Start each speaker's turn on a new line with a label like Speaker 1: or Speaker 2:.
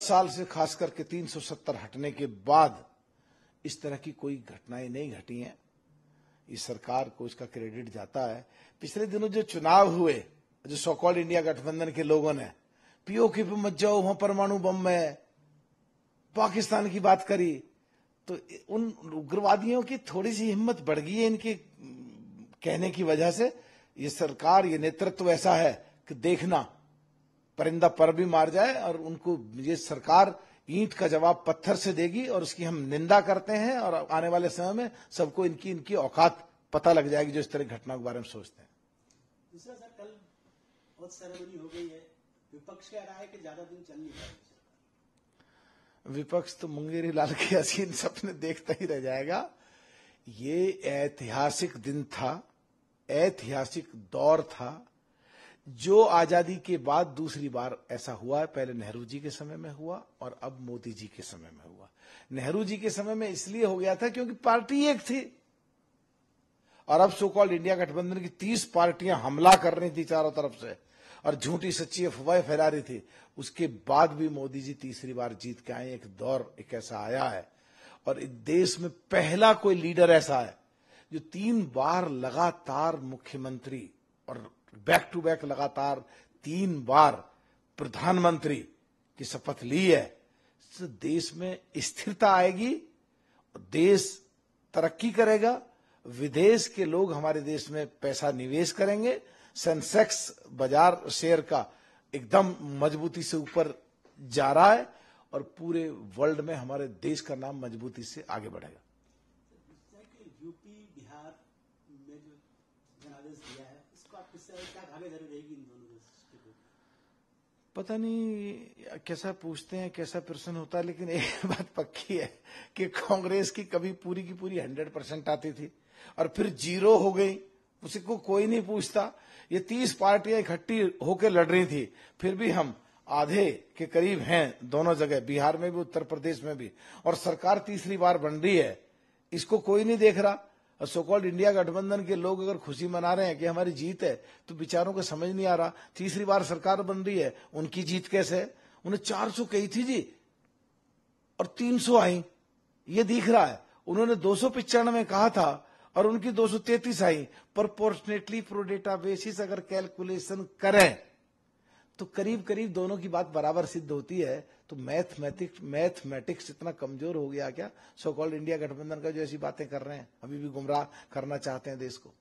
Speaker 1: साल से खास करके 370 हटने के बाद इस तरह की कोई घटनाएं नहीं घटी हैं। इस सरकार को इसका क्रेडिट जाता है। पिछले दिनों जो चुनाव हुए, जो सो कॉल्ड इंडिया गठबंधन के लोगों ने पीओके पे मत जाओ, वहां परमाणु बम है, पाकिस्तान की बात करी, तो उन उग्रवादियों की थोड़ी सी हिम्मत बढ़ गई है इनके कहने की वजह से। ये सरकार, ये नेतृत्व ऐसा है कि देखना परिंदा पर भी मार जाए, और उनको ये सरकार ईंट का जवाब पत्थर से देगी, और उसकी हम निंदा करते हैं। और आने वाले समय में सबको इनकी औकात पता लग जाएगी जो इस तरह की घटनाओं के बारे में सोचते हैं।
Speaker 2: दूसरा सर, कल बहुत सेरेमनी हो गई है, विपक्ष कह रहा है कि ज्यादा दिन चल नहीं पाएगी।
Speaker 1: विपक्ष तो मुंगेरी लाल के हसीन सपने देखता ही रह जाएगा। ये ऐतिहासिक दिन था, ऐतिहासिक दौर था, जो आजादी के बाद दूसरी बार ऐसा हुआ है। पहले नेहरू जी के समय में हुआ और अब मोदी जी के समय में हुआ। नेहरू जी के समय में इसलिए हो गया था क्योंकि पार्टी एक थी, और अब सो कॉल्ड इंडिया गठबंधन की 30 पार्टियां हमला कर रही थी चारों तरफ से, और झूठी सच्ची अफवाहें फैला रही थी। उसके बाद भी मोदी जी तीसरी बार जीत के आए। एक दौर एक ऐसा आया है, और इस देश में पहला कोई लीडर ऐसा है जो 3 बार लगातार मुख्यमंत्री और बैक टू बैक लगातार 3 बार प्रधानमंत्री की शपथ ली है। तो देश में स्थिरता आएगी, देश तरक्की करेगा, विदेश के लोग हमारे देश में पैसा निवेश करेंगे, सेंसेक्स बाजार शेयर का एकदम मजबूती से ऊपर जा रहा है, और पूरे वर्ल्ड में हमारे देश का नाम मजबूती से आगे बढ़ेगा।
Speaker 2: यूपी बिहार में जो जनादेश दिया है, इसको आप किससे क्या भागीदारी रहेगी इन दोनों देशों की?
Speaker 1: पता नहीं कैसा पूछते हैं, कैसा प्रश्न होता है, लेकिन एक बात पक्की है कि कांग्रेस की कभी पूरी की पूरी 100% आती थी और फिर 0 हो गई, उसको कोई नहीं पूछता। ये 30 पार्टियां इकट्ठी होकर लड़ रही थी, फिर भी हम आधे के करीब हैं दोनों जगह, बिहार में भी उत्तर प्रदेश में भी, और सरकार तीसरी बार बन रही है। इसको कोई नहीं देख रहा। और सो कॉल्ड इंडिया गठबंधन के लोग अगर खुशी मना रहे हैं कि हमारी जीत है, तो बेचारों को समझ नहीं आ रहा तीसरी बार सरकार बन रही है, उनकी जीत कैसे है। उन्हें 400 कही थी जी और 300 आई, ये दिख रहा है। उन्होंने 295 कहा था और उनकी 233 आई। प्रोपोर्शनेटली प्रो डेटा बेसिस अगर कैलकुलेशन करें तो करीब करीब दोनों की बात बराबर सिद्ध होती है। तो मैथमेटिक्स इतना कमजोर हो गया क्या सो कॉल्ड इंडिया गठबंधन का, जो ऐसी बातें कर रहे हैं, अभी भी गुमराह करना चाहते हैं देश को।